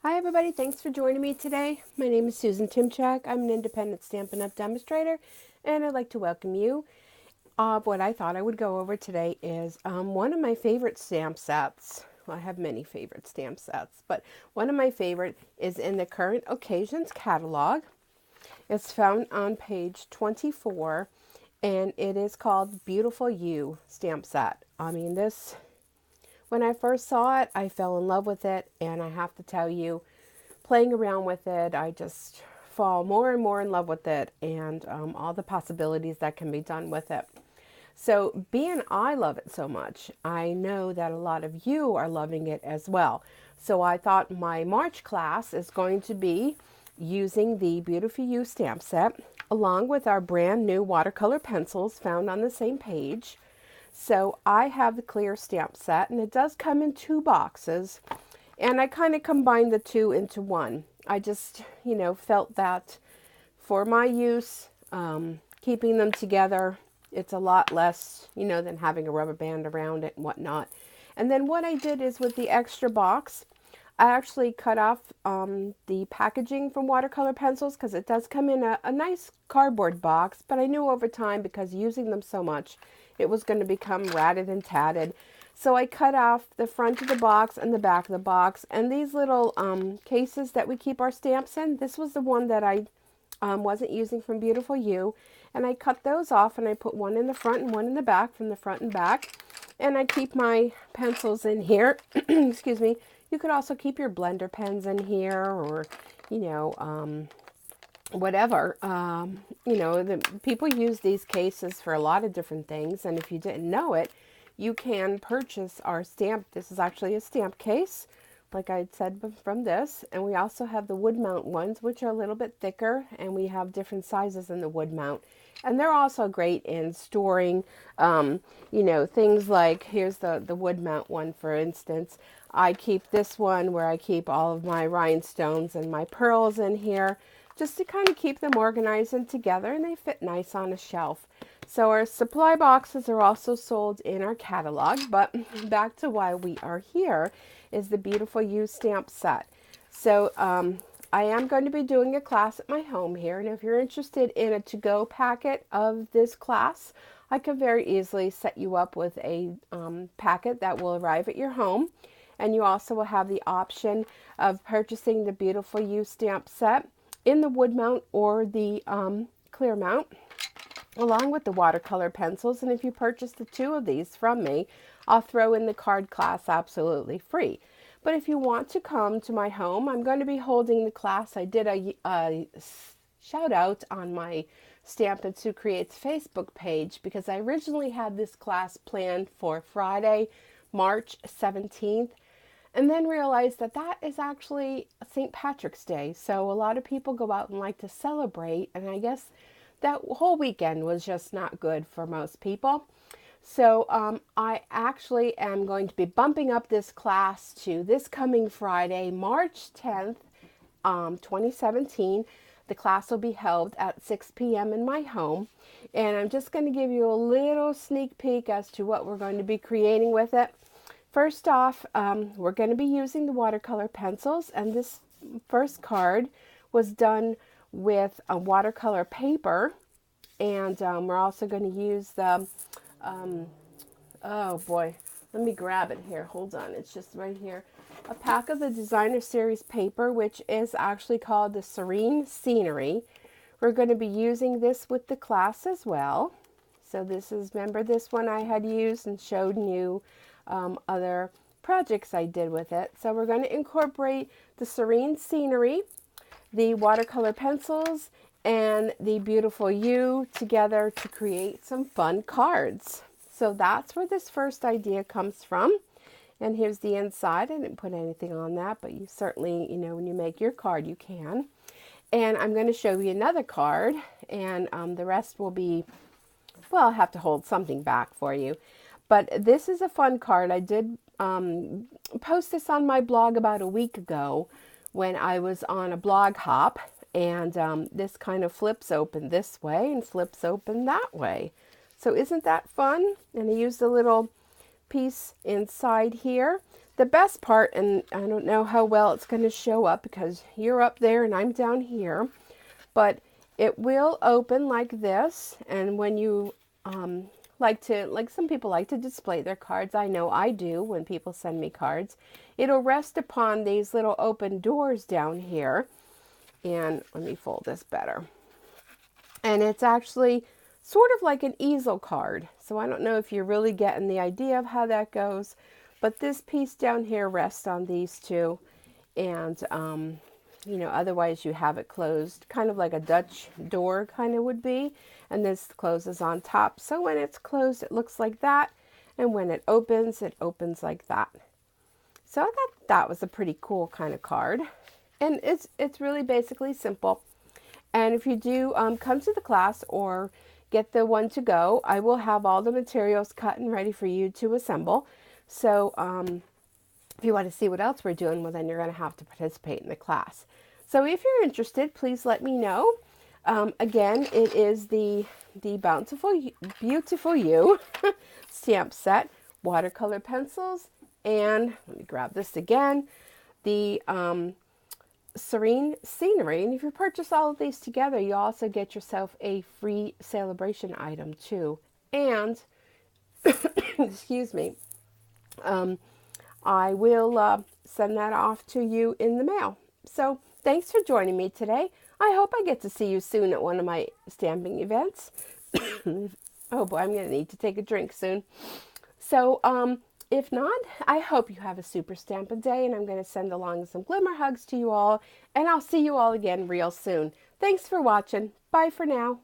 Hi everybody, thanks for joining me today. My name is Susan Timchak. I'm an independent Stampin' Up! Demonstrator, and I'd like to welcome you. What I thought I would go over today is one of my favorite stamp sets. Well, I have many favorite stamp sets, but one of my favorite is in the Current Occasions catalog. It's found on page 24, and it is called Beautiful You stamp set. When I first saw it, I fell in love with it, and I have to tell you, playing around with it, I just fall more and more in love with it, and all the possibilities that can be done with it. So, being I love it so much, I know that a lot of you are loving it as well. So, I thought my March class is going to be using the Beautiful You stamp set along with our brand new watercolor pencils found on the same page. So I have the clear stamp set, and it does come in 2 boxes, and I kind of combined the 2 into 1. I just, felt that for my use, keeping them together, it's a lot less, than having a rubber band around it and whatnot. And then what I did is with the extra box, I actually cut off the packaging from watercolor pencils because it does come in a nice cardboard box, but I knew over time, because using them so much, it was going to become ratted and tatted. So I cut off the front of the box and the back of the box, and these little cases that we keep our stamps in, this was the one that I wasn't using from Beautiful You, and I cut those off, and I put one in the front and one in the back from the front and back, and I keep my pencils in here. Excuse me. You could also keep your blender pens in here, or whatever. The people use these cases for a lot of different things, and if you didn't know it, you can purchase our stamp. This is actually a stamp case, like I said, from this, and we also have the wood mount ones, which are a little bit thicker, and we have different sizes in the wood mount, and they're also great in storing things like, here's the wood mount one, for instance. I keep this one where I keep all of my rhinestones and my pearls in here, just to kind of keep them organized and together, and they fit nice on a shelf. So our supply boxes are also sold in our catalog, but back to why we are here is the Beautiful You stamp set. So I am going to be doing a class at my home here, and if you're interested in a to-go packet of this class, I can very easily set you up with a packet that will arrive at your home. And you also will have the option of purchasing the Beautiful You stamp set in the wood mount or the clear mount, along with the watercolor pencils. And if you purchase the 2 of these from me, I'll throw in the card class absolutely free. But if you want to come to my home, I'm going to be holding the class. I did a shout out on my Stampin' Sue Creates Facebook page, because I originally had this class planned for Friday, March 17th. And then realized that that is actually St. Patrick's Day. So a lot of people go out and like to celebrate. And I guess that whole weekend was just not good for most people. So I actually am going to be bumping up this class to this coming Friday, March 10th, 2017. The class will be held at 6 p.m. in my home. And I'm just going to give you a little sneak peek as to what we're going to be creating with it. First off, we're going to be using the watercolor pencils, and this first card was done with a watercolor paper, and we're also going to use the, oh boy, let me grab it here, hold on, it's just right here, a pack of the Designer Series paper, which is actually called the Serene Scenery. We're going to be using this with the class as well. So this is, remember this one I had used and showed you other projects I did with it. So we're going to incorporate the Serene Scenery, the watercolor pencils, and the Beautiful You together to create some fun cards. So that's where this first idea comes from. And here's the inside. I didn't put anything on that, but you certainly, when you make your card, you can. And I'm going to show you another card, and the rest will be, well, I'll have to hold something back for you. But this is a fun card. I did post this on my blog about a week ago when I was on a blog hop. And this kind of flips open this way and flips open that way. So isn't that fun? And I used a little piece inside here the best part, and I don't know how well it's going to show up because you're up there and I'm down here, but it will open like this. And when you like some people like to display their cards, I know I do when people send me cards, it'll rest upon these little open doors down here. And let me fold this better. And it's actually sort of like an easel card. So I don't know if you're really getting the idea of how that goes, but this piece down here rests on these two. And, you know, otherwise you have it closed, kind of like a Dutch door kind of would be. And this closes on top. So when it's closed, it looks like that. And when it opens like that. So I thought that was a pretty cool kind of card. And it's really basically simple. And if you do come to the class or get the one to go, I will have all the materials cut and ready for you to assemble. So if you want to see what else we're doing, well, then you're going to have to participate in the class. So if you're interested, please let me know. Again, it is the Bountiful, Beautiful You stamp set, watercolor pencils, and let me grab this again, the Serene Scenery. And if you purchase all of these together, you also get yourself a free celebration item too. And excuse me, I will send that off to you in the mail. So thanks for joining me today. I hope I get to see you soon at one of my stamping events. Oh boy, I'm going to need to take a drink soon. So if not, I hope you have a super Stampin' Day, and I'm going to send along some glimmer hugs to you all, and I'll see you all again real soon. Thanks for watching. Bye for now.